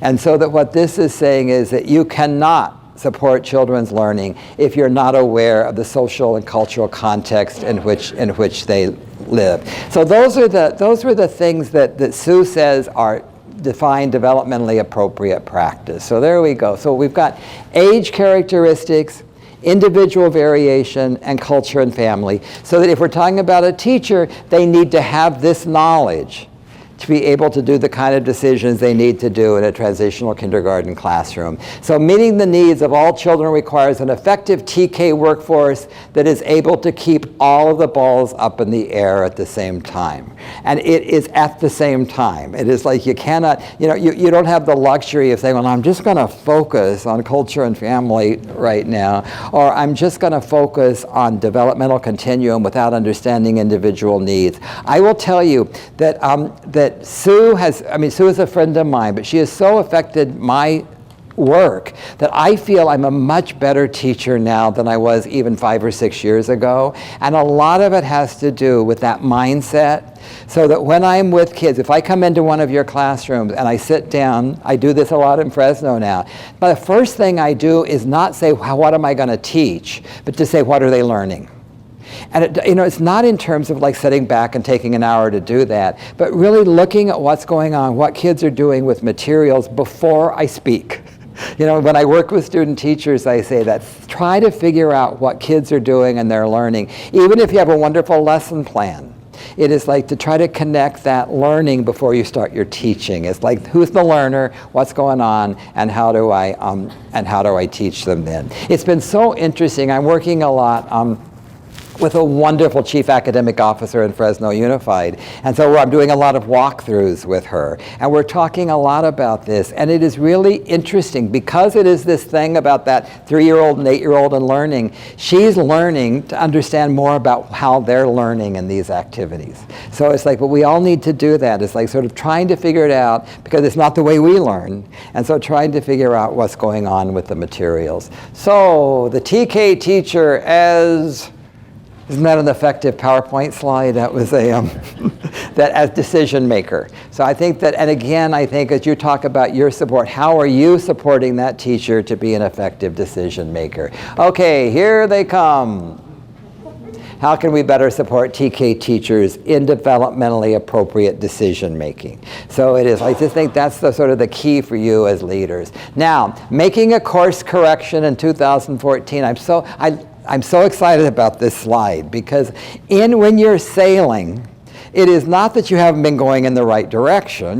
And so that what this is saying is that you cannot support children's learning if you're not aware of the social and cultural context in which they live. So those were the things that Sue says are define developmentally appropriate practice. So there we go. So we've got age characteristics, individual variation, and culture and family. So that if we're talking about a teacher, they need to have this knowledge to be able to do the kind of decisions they need to do in a transitional kindergarten classroom. So meeting the needs of all children requires an effective TK workforce that is able to keep all of the balls up in the air at the same time. And it is at the same time. It is like you cannot, you don't have the luxury of saying, well, I'm just going to focus on culture and family right now, or I'm just going to focus on developmental continuum without understanding individual needs. I will tell you that Sue is a friend of mine, but she has so affected my work that I feel I'm a much better teacher now than I was even 5 or 6 years ago. And a lot of it has to do with that mindset. So that when I'm with kids, if I come into one of your classrooms and I sit down, I do this a lot in Fresno now, but the first thing I do is not say, what am I going to teach, but to say, what are they learning? And it's not in terms of like sitting back and taking an hour to do that, but really looking at what's going on, what kids are doing with materials before I speak. When I work with student teachers, I say that try to figure out what kids are doing and they're learning. Even if you have a wonderful lesson plan, it is like to try to connect that learning before you start your teaching. It's like, who's the learner, what's going on, and how do I teach them then? It's been so interesting. I'm working a lot with a wonderful chief academic officer in Fresno Unified. And so I'm doing a lot of walkthroughs with her. And we're talking a lot about this. And it is really interesting because it is this thing about that 3-year-old and 8-year-old and learning. She's learning to understand more about how they're learning in these activities. So it's like, but we all need to do that. It's like sort of trying to figure it out because it's not the way we learn. And so trying to figure out what's going on with the materials. So the TK teacher as... Isn't that an effective PowerPoint slide? That was that as decision maker. So I think that, and again, I think as you talk about your support, how are you supporting that teacher to be an effective decision maker? Okay, here they come. How can we better support TK teachers in developmentally appropriate decision making? So it is, I just think that's the sort of the key for you as leaders. Now, making a course correction in 2014, I'm so excited about this slide because when you're sailing, it is not that you haven't been going in the right direction,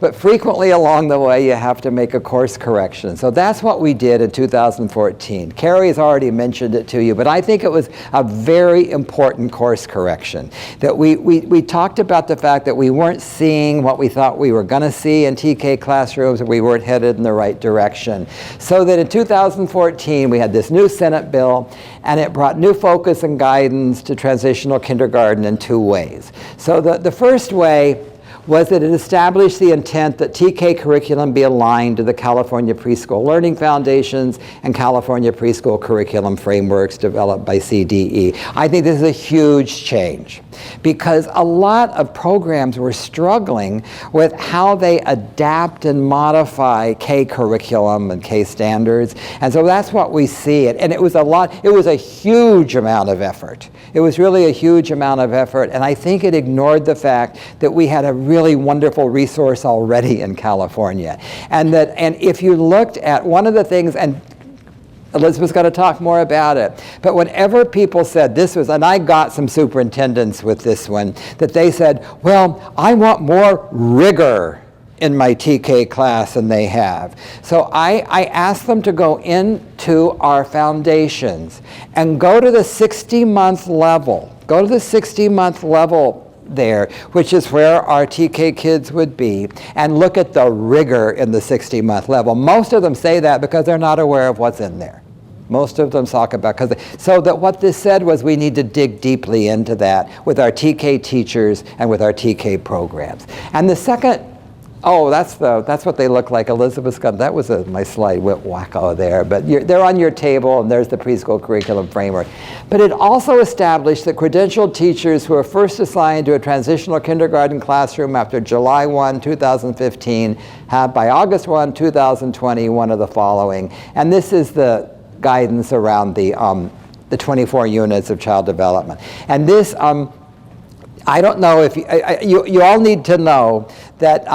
but frequently along the way you have to make a course correction. So that's what we did in 2014. Carrie's already mentioned it to you, but I think it was a very important course correction. That we talked about the fact that we weren't seeing what we thought we were going to see in TK classrooms, and we weren't headed in the right direction. So that in 2014 we had this new Senate bill, and it brought new focus and guidance to transitional kindergarten in 2 ways. So the first way was that it established the intent that TK curriculum be aligned to the California Preschool Learning Foundations and California Preschool Curriculum Frameworks developed by CDE. I think this is a huge change because a lot of programs were struggling with how they adapt and modify K curriculum and K standards. And so that's what we see. And it was a huge amount of effort. It was really a huge amount of effort, and I think it ignored the fact that we had a really wonderful resource already in California. And if you looked at one of the things, and Elizabeth's going to talk more about it, but whenever people said this was, and I got some superintendents with this one, that they said, well, I want more rigor in my TK class than they have. So I asked them to go into our foundations and go to the 60-month level Go to the 60-month level there, which is where our TK kids would be, and look at the rigor in the 60-month level. Most of them say that because they're not aware of what's in there. Most of them talk about, so that what this said was we need to dig deeply into that with our TK teachers and with our TK programs. And the second, that's what they look like. Elizabeth's got, that was my slide, Whit wacko there, but they're on your table, and there's the preschool curriculum framework. But it also established that credentialed teachers who are first assigned to a transitional kindergarten classroom after July 1, 2015, have by August 1, 2020, one of the following. And this is the guidance around the 24 units of child development. And this, I don't know if you all need to know that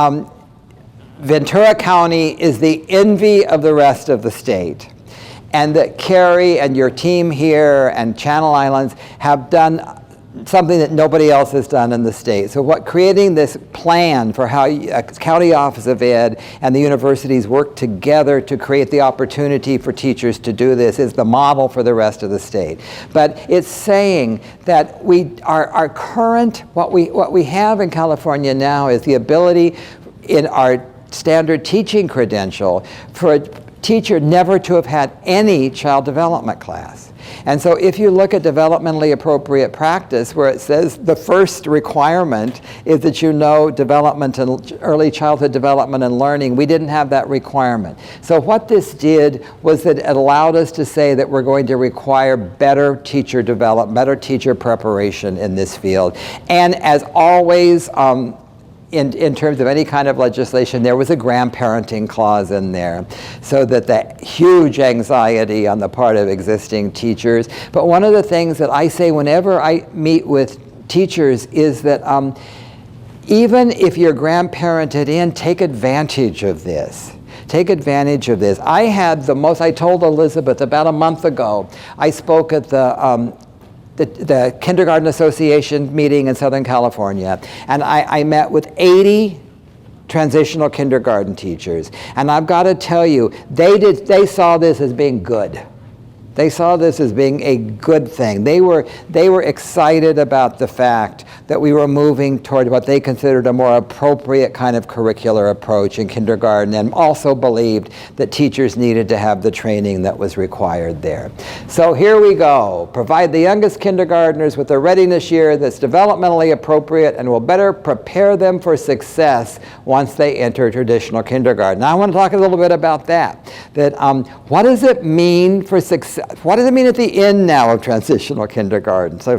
Ventura County is the envy of the rest of the state, and that Carrie and your team here and Channel Islands have done something that nobody else has done in the state. So creating this plan for how County Office of Ed and the universities work together to create the opportunity for teachers to do this is the model for the rest of the state. But it's saying that our current, what we have in California now is the ability in our standard teaching credential for a teacher never to have had any child development class. And so if you look at developmentally appropriate practice, where it says the first requirement is that you know development and early childhood development and learning, we didn't have that requirement. So what this did was that it allowed us to say that we're going to require better teacher development, better teacher preparation in this field. And as always, in terms of any kind of legislation, there was a grandparenting clause in there, so that the huge anxiety on the part of existing teachers. But one of the things that I say whenever I meet with teachers is that even if you're grandparented in, take advantage of this. Take advantage of this. I told Elizabeth about a month ago, I spoke at the Kindergarten Association meeting in Southern California, and I met with 80 transitional kindergarten teachers. And I've got to tell you, they saw this as being good. They saw this as being a good thing. They were excited about the fact that we were moving toward what they considered a more appropriate kind of curricular approach in kindergarten, and also believed that teachers needed to have the training that was required there. So here we go. Provide the youngest kindergartners with a readiness year that's developmentally appropriate and will better prepare them for success once they enter traditional kindergarten. Now I want to talk a little bit about that. What does it mean for success? What does it mean at the end now of transitional kindergarten? So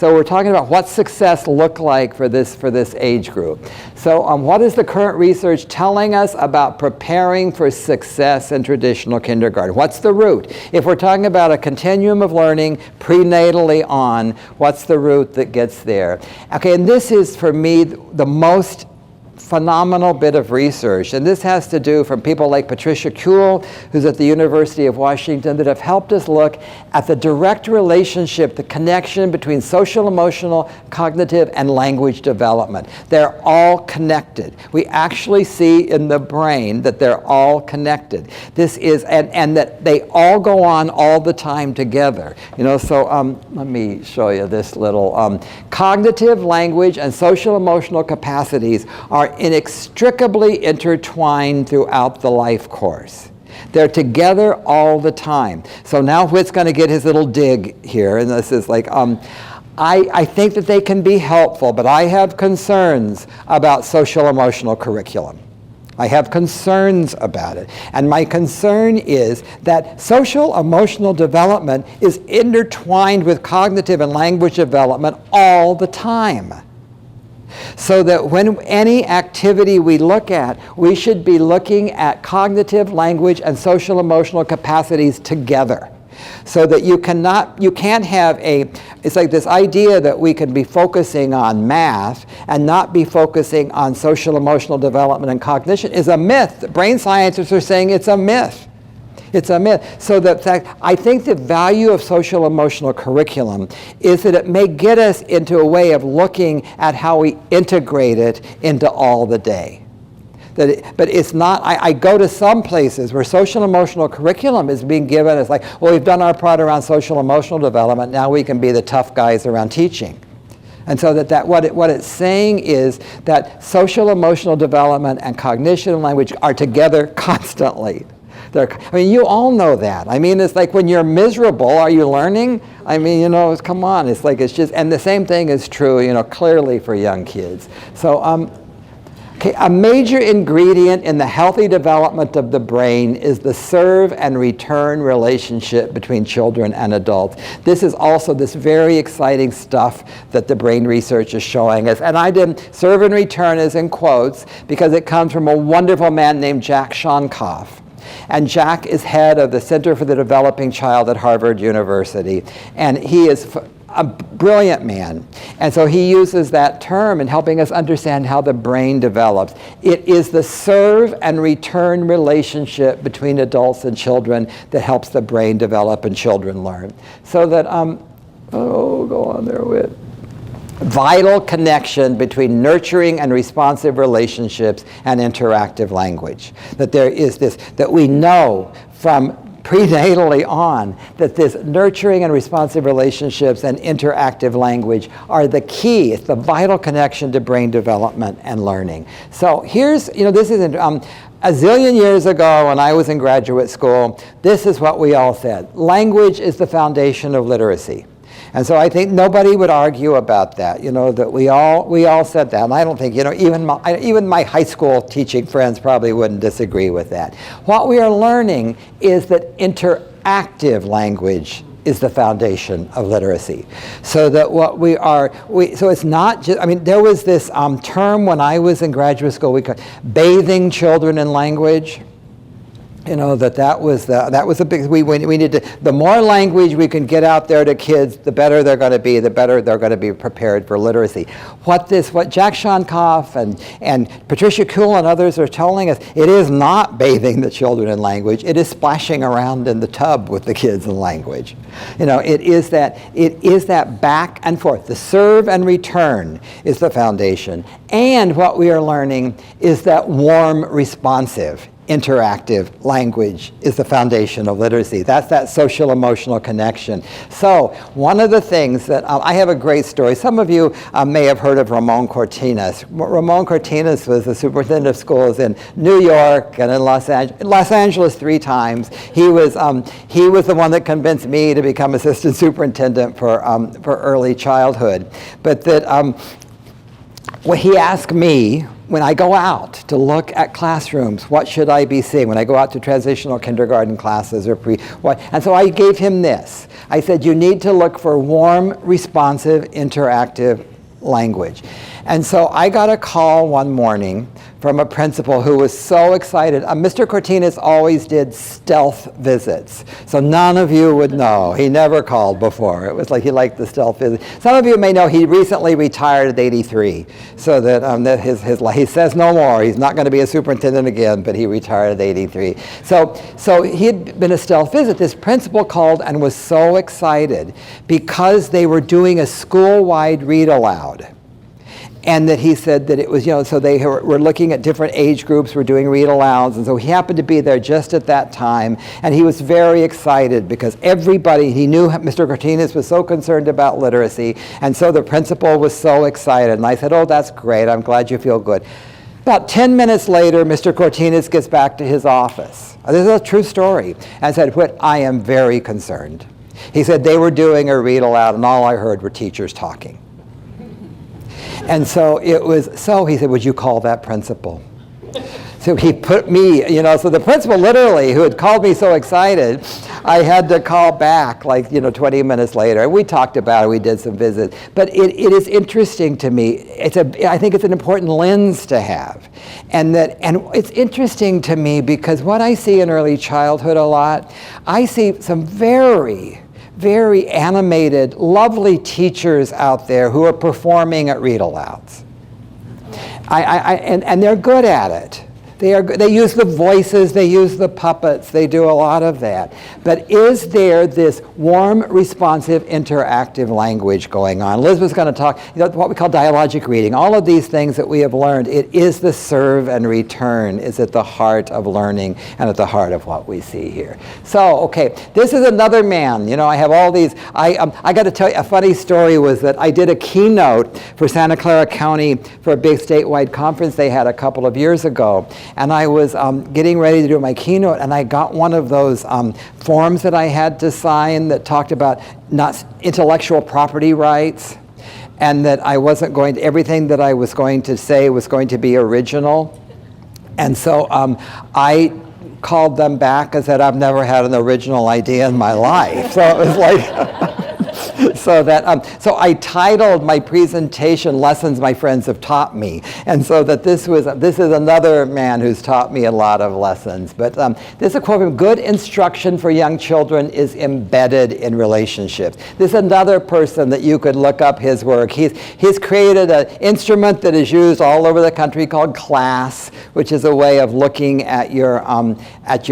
we're talking about what success look like for this age group. So what is the current research telling us about preparing for success in traditional kindergarten? What's the route? If we're talking about a continuum of learning prenatally on, what's the route that gets there? Okay, and this is for me the most phenomenal bit of research, and this has to do from people like Patricia Kuhl, who's at the University of Washington, that have helped us look at the direct relationship, the connection between social, emotional, cognitive, and language development. They're all connected. We actually see in the brain that they're all connected. This is, and that they all go on all the time together. So let me show you this little, cognitive, language, and social emotional capacities are inextricably intertwined throughout the life course. They're together all the time. So now Whit's going to get his little dig here, and this is like, I think that they can be helpful, but I have concerns about social emotional curriculum. I have concerns about it. And my concern is that social emotional development is intertwined with cognitive and language development all the time. So that when any activity we look at, we should be looking at cognitive, language, and social emotional capacities together. So that you can't have it's like this idea that we can be focusing on math and not be focusing on social emotional development and cognition is a myth. Brain scientists are saying it's a myth. It's a myth. So I think the value of social emotional curriculum is that it may get us into a way of looking at how we integrate it into all the day. But it's not, I go to some places where social emotional curriculum is being given as like, well, we've done our part around social emotional development, now we can be the tough guys around teaching. And so what it's saying is that social emotional development and cognition and language are together constantly. I mean, you all know that. I mean, it's like when you're miserable, are you learning? I mean, you know, come on. It's like it's just, and the same thing is true, you know, clearly for young kids. So, okay, a major ingredient in the healthy development of the brain is the serve and return relationship between children and adults. This is also this very exciting stuff that the brain research is showing us. And I did serve and return is in quotes because it comes from a wonderful man named Jack Shonkoff. And Jack is head of the Center for the Developing Child at Harvard University. And he is a brilliant man. And so he uses that term in helping us understand how the brain develops. It is the serve and return relationship between adults and children that helps the brain develop and children learn. So that, go on there, Whit. Vital connection between nurturing and responsive relationships and interactive language. That there is this, that we know from prenatally on that this nurturing and responsive relationships and interactive language are the key. It's the vital connection to brain development and learning. So here's, you know, this is a zillion years ago when I was in graduate school, this is what we all said. Language is the foundation of literacy. And so I think nobody would argue about that, you know, that we all said that. And I don't think, you know, even my high school teaching friends probably wouldn't disagree with that. What we are learning is that interactive language is the foundation of literacy. So that so it's not just, I mean, there was this term when I was in graduate school, we called bathing children in language. You know, that was a big, we need to, the more language we can get out there to kids, the better they're going to be, the better they're going to be prepared for literacy. What Jack Shonkoff and Patricia Kuhl and others are telling us, it is not bathing the children in language, it is splashing around in the tub with the kids in language. You know, it is that back and forth. The serve and return is the foundation. And what we are learning is that warm, responsive, interactive language is the foundation of literacy. That's that social emotional connection. So one of the things that I have a great story. Some of you may have heard of Ramon Cortines. Ramon Cortines was the superintendent of schools in New York and in Los Angeles 3 times. He was the one that convinced me to become assistant superintendent for early childhood. But that he asked me, when I go out to look at classrooms, what should I be seeing? When I go out to transitional kindergarten classes or and so I gave him this. I said, you need to look for warm, responsive, interactive language. And so I got a call one morning from a principal who was so excited. Mr. Cortines always did stealth visits, so none of you would know. He never called before. It was like he liked the stealth visit. Some of you may know he recently retired at 83, so that he says no more. He's not going to be a superintendent again, but he retired at 83. So he had been a stealth visit. This principal called and was so excited because they were doing a school-wide read aloud. And that he said that it was, you know, so they were looking at different age groups, were doing read-alouds, and so he happened to be there just at that time, and he was very excited because everybody, he knew Mr. Cortines was so concerned about literacy, and so the principal was so excited. And I said, oh, that's great, I'm glad you feel good. About 10 minutes later, Mr. Cortines gets back to his office. This is a true story, and said, Whit, I am very concerned. He said they were doing a read-aloud, and all I heard were teachers talking. And so he said, would you call that principal? So he put me, you know, so the principal literally, who had called me so excited, I had to call back 20 minutes later. And we talked about it, we did some visits. But it is interesting to me. I think it's an important lens to have. And it's interesting to me because what I see in early childhood a lot, I see some very animated, lovely teachers out there who are performing at read-alouds. And they're good at it. They use the voices, they use the puppets, they do a lot of that. But is there this warm, responsive, interactive language going on? Elizabeth's going to talk, what we call dialogic reading. All of these things that we have learned, it is the serve and return is at the heart of learning and at the heart of what we see here. So, okay, this is another man. I have all these, I got to tell you, a funny story was that I did a keynote for Santa Clara County for a big statewide conference they had a couple of years ago. And I was getting ready to do my keynote, and I got one of those forms that I had to sign that talked about not intellectual property rights, and that I wasn't going to, everything that I was going to say was going to be original. And so I called them back and said, I've never had an original idea in my life. So it was like... So I titled my presentation "Lessons My Friends Have Taught Me," and so that this is another man who's taught me a lot of lessons. But this is a quote from: "Good instruction for young children is embedded in relationships." This is another person that you could look up his work. He's created an instrument that is used all over the country called CLASS, which is a way of looking at your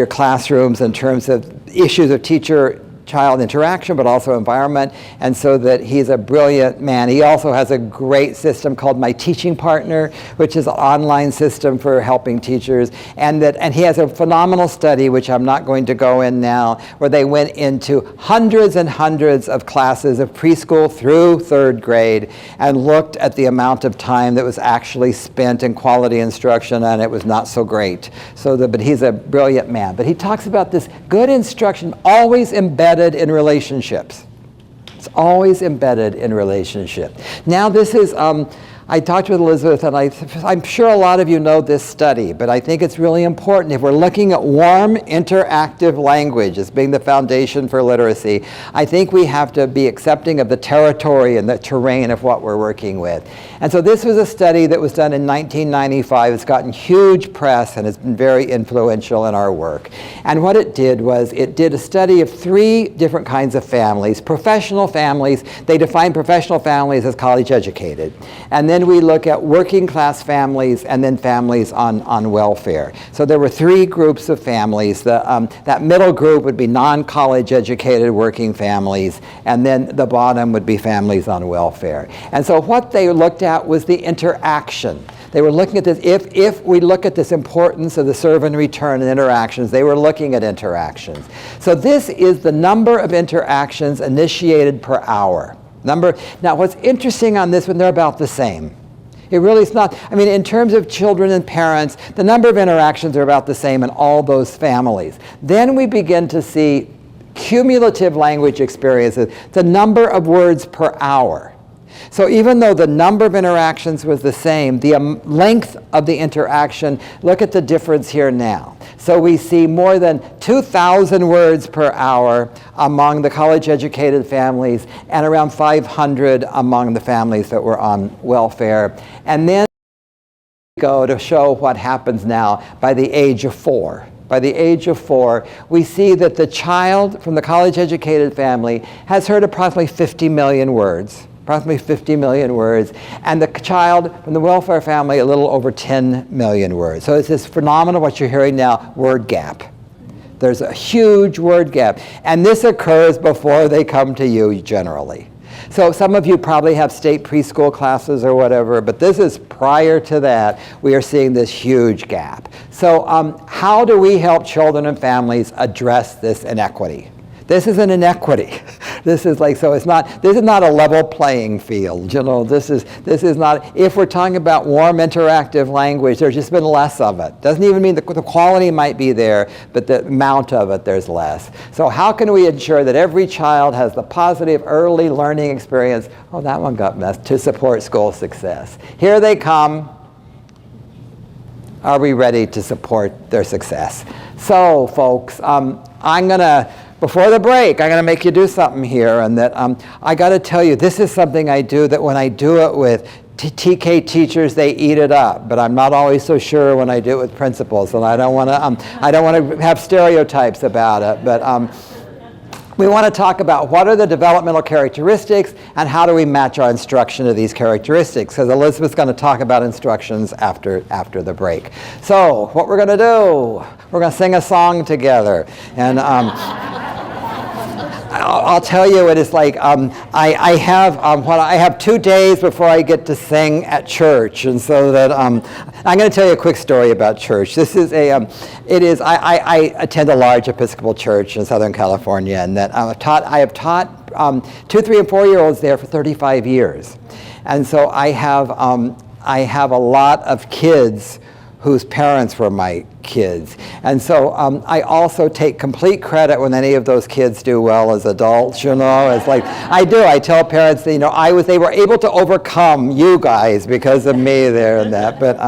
classrooms in terms of issues of teacher-child interaction, but also environment, and so that he's a brilliant man. He also has a great system called My Teaching Partner, which is an online system for helping teachers, and he has a phenomenal study, which I'm not going to go in now, where they went into hundreds and hundreds of classes of preschool through third grade and looked at the amount of time that was actually spent in quality instruction, and it was not so great. But he's a brilliant man. But he talks about this good instruction always embedded in relationships. It's always embedded in relationship. Now this is, I talked with Elizabeth, and I'm sure a lot of you know this study, but I think it's really important. If we're looking at warm, interactive language as being the foundation for literacy, I think we have to be accepting of the territory and the terrain of what we're working with. And so this was a study that was done in 1995. It's gotten huge press and has been very influential in our work. And what it did was it did a study of 3 different kinds of families. Professional families, they define professional families as college educated. And then we look at working class families and then families on welfare. So there were 3 groups of families. That middle group would be non-college educated working families, and then the bottom would be families on welfare. And so what they looked at was the interaction. They were looking at this, if we look at this importance of the serve and return and interactions, they were looking at interactions. So this is the number of interactions initiated per hour. Now what's interesting on this one, they're about the same. It really is not, I mean, in terms of children and parents, the number of interactions are about the same in all those families. Then we begin to see cumulative language experiences, the number of words per hour. So even though the number of interactions was the same, the length of the interaction, look at the difference here now. So we see more than 2,000 words per hour among the college-educated families and around 500 among the families that were on welfare. And then we go to show what happens now by the age of 4. By the age of 4, we see that the child from the college-educated family has heard approximately 50 million words. Approximately 50 million words, and the child from the welfare family a little over 10 million words. So it's this phenomenon, what you're hearing now, word gap. There's a huge word gap, and this occurs before they come to you generally. So some of you probably have state preschool classes or whatever, but this is prior to that. We are seeing this huge gap. So how do we help children and families address this inequity? This is an inequity. This is like, so it's not, this is not a level playing field, you know, this is not, if we're talking about warm interactive language, there's just been less of it. Doesn't even mean the quality might be there, but the amount of it, there's less. So how can we ensure that every child has the positive early learning experience, oh, that one got messed, to support school success? Here they come. Are we ready to support their success? So, folks, before the break, I'm going to make you do something here, and that I got to tell you, this is something I do that when I do it with TK teachers, they eat it up, but I'm not always so sure when I do it with principals, and I don't want to have stereotypes about it. But we want to talk about what are the developmental characteristics and how do we match our instruction to these characteristics. Because Elizabeth's going to talk about instructions after the break. So what we're going to do, we're going to sing a song together. And I'll tell you, it is like I have 2 days before I get to sing at church, and so that I'm going to tell you a quick story about church. This is I attend a large Episcopal church in Southern California, and that I have taught 2, 3, and 4-year-olds there for 35 years, and so I have a lot of kids whose parents were my kids. And so I also take complete credit when any of those kids do well as adults, you know. It's like, I tell parents that, you know, they were able to overcome you guys because of me there and that. But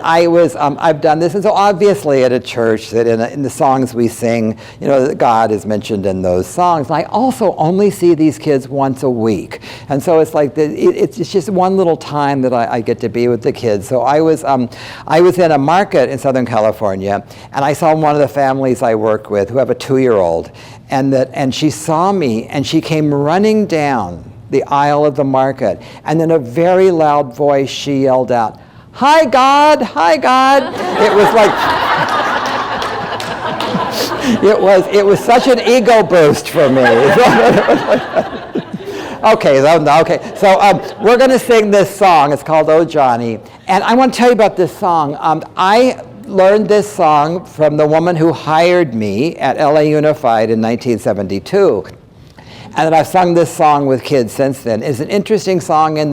I've done this. And so obviously at a church that in the songs we sing, you know, God is mentioned in those songs. And I also only see these kids once a week. And so it's like, it's just one little time that I get to be with the kids. So I was in a market in Southern California, and I saw one of the families I work with who have a 2-year-old, and she saw me, and she came running down the aisle of the market, and in a very loud voice she yelled out, "Hi God, hi God." It was like, it was such an ego boost for me. Okay, so we're going to sing this song. It's called "Oh Johnny," and I want to tell you about this song. I learned this song from the woman who hired me at LA Unified in 1972, and I've sung this song with kids since then. It's an interesting song in